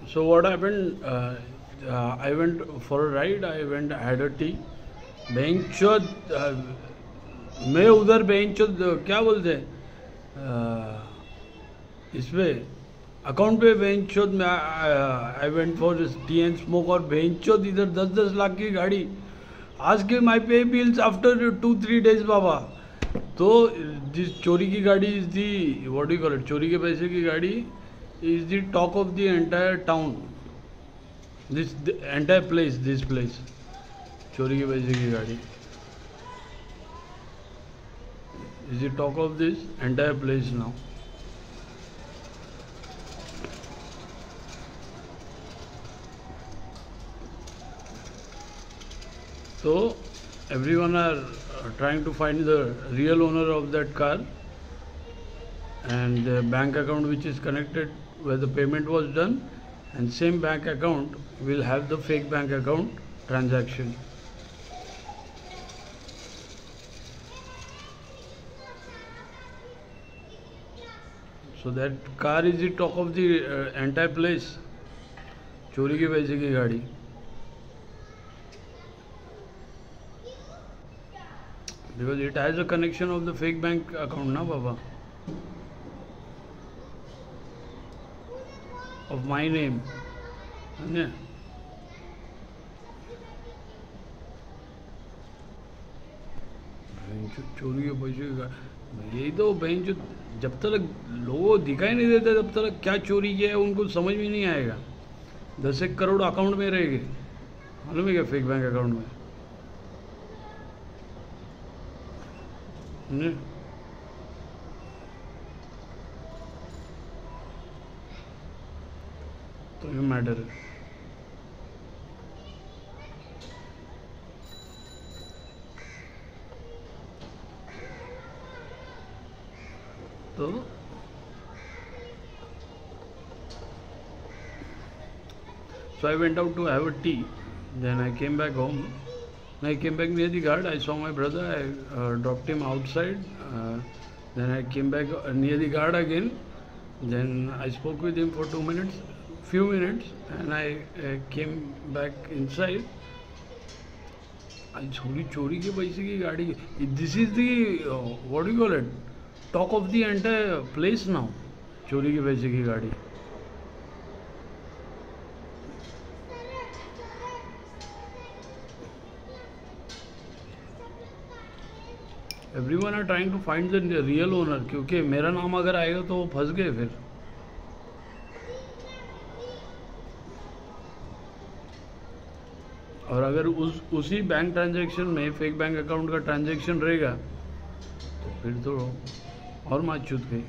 So what happened? I went for a ride. I went, had a tea. बेंचोद मैं उधर बेंचोद क्या बोलते हैं इस पे अकाउंट पे बेंचोद में I went for T and smoke और बेंचोद इधर 10-10 लाख की गाड़ी आज के माई पे बिल्स आफ्टर 2-3 days बाबा। तो जिस चोरी की गाड़ी is the what you call it, चोरी के पैसे की गाड़ी is the talk of the entire town, this entire place, this place. चोरी के पैसे की गाड़ी is the talk of this entire place now. So everyone are trying to find the real owner of that car and the bank account which is connected where the payment was done, and same bank account will have the fake bank account transaction. So that car is the talk of the entire place. चोरी के पैसे की गाड़ी। Because it has a connection of the fake bank account, na Baba, of my name. Yeah. चोरी के पैसे का यही तो बहन जो जब तक लोगों दिखाई नहीं देता तब तक क्या चोरी किया है उनको समझ में नहीं आएगा। 10 करोड़ अकाउंट में रहेंगे, मालूम है क्या, फेक बैंक अकाउंट में। तो ये मैटर है। तो so I went out to have a tea, then I came back home. When I came back near the guard, I saw my brother. I dropped him outside. Then I came back near the guard again. Then I spoke with him for few minutes, and I came back inside. चोरी के पैसे की गाड़ी, this is the what do you call it, talk of the entire place now. चोरी के पैसे की गाड़ी। Everyone are trying to find the real owner, क्योंकि मेरा नाम अगर आएगा तो वो फंस गए फिर। और अगर उसी बैंक ट्रांजैक्शन में फेक बैंक अकाउंट का ट्रांजैक्शन रहेगा तो फिर तो और मात चूत गई।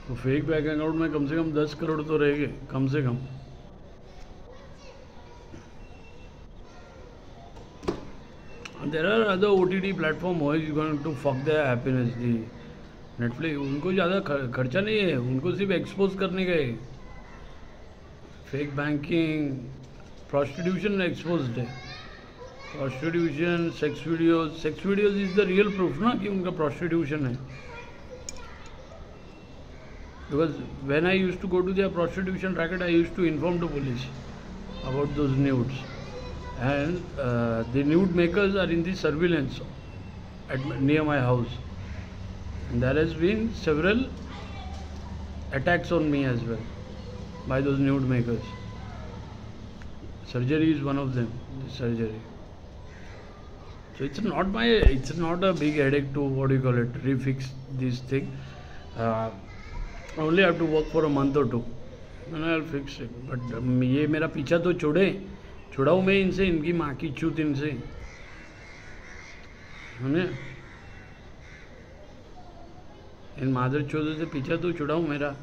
तो फेक बैंक अकाउंट में कम से कम 10 करोड़ तो रहेंगे कम से कम। There are other OTT platform who is going to fuck their happiness. The Netflix, उनको ज़्यादा खर्चा नहीं है, उनको सिर्फ एक्सपोज करने का है। फेक बैंकिंग, प्रोस्टिट्यूशन एक्सपोज है। Prostitution, sex videos is the real proof ना कि उनका प्रोस्टिट्यूशन है। Because when I used to go to their prostitution racket, I used to inform the police about those nudes, and the nude makers are in the surveillance near my house, and there has been several attacks on me as well by those nude makers. Surgery is one of them. The surgery. So it's not a big headache to what do you call it, refix this thing. I only have to work for a month or two and I'll fix it. But ये मेरा पीछा तो छुड़ाऊँ मैं इनसे, इनकी माँ की चूत इनसे, है इन मादर चौधरी से पीछा तो छुड़ाऊँ मेरा।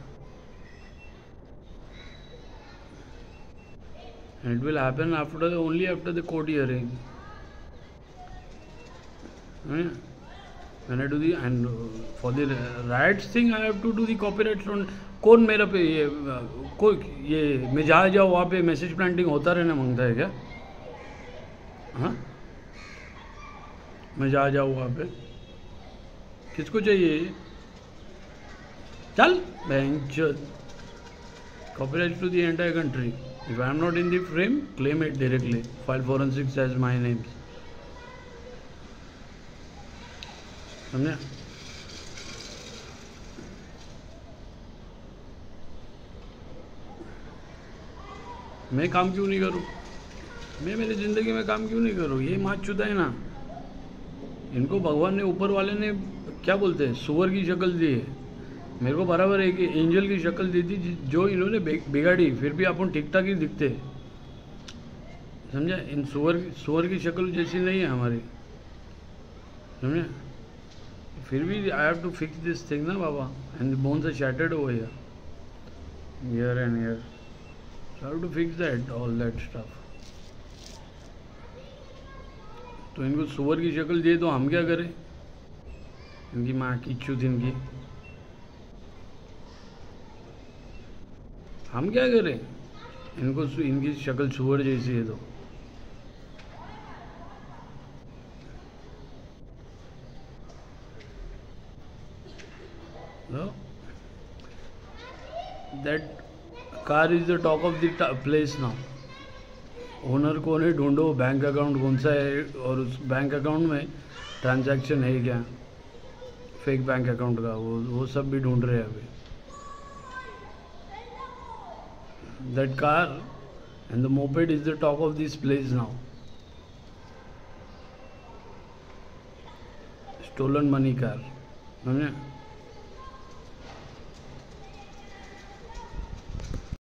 And it will happen only after the court hearing. When I do the, and for the rights thing I have to do the copyright on। कौन मेरा पे ये कोई ये मैं जहाँ जाओ वहाँ पे मैसेज प्लांटिंग होता रहना मांगता है क्या? हाँ, मैं जा जाऊँ वहाँ पे। किसको चाहिए? चल बेंचो। Copyright to the entire country. If I am not in the frame, claim it directly. File forensics as my names. समझे? मैं काम क्यों नहीं करूँ? मैं मेरी ज़िंदगी में काम क्यों नहीं करूँ? ये माचुदा है ना। इनको भगवान ने, ऊपर वाले ने क्या बोलते हैं, सुअर की शक्ल दी है। मेरे को बराबर है कि एंजल की शक्ल दी थी जो इन्होंने बिगाड़ी, फिर भी अपन ठीक ठाक ही दिखते। समझे? इन सुअर की शक्ल जैसी नहीं है हमारी। समझे? फिर भी I have to fix this thing ना बाबा, and bones are shattered over here and here, so I have to fix that, all that stuff. तो इनको सुअर की शक्ल दिए तो हम क्या करें? इनकी माँ की चूत इनकी, हम क्या करें? इनको इनकी शक्ल सुअर जैसी है तो that car is the talk of the place now. Owner कौन है ढूंढो, बैंक अकाउंट कौन सा है, और उस बैंक अकाउंट में ट्रांजैक्शन है क्या, फेक बैंक अकाउंट का, वो सब भी ढूंढ रहे हैं अभी। That car and the moped is the talk of this place now. Stolen money car. समझे?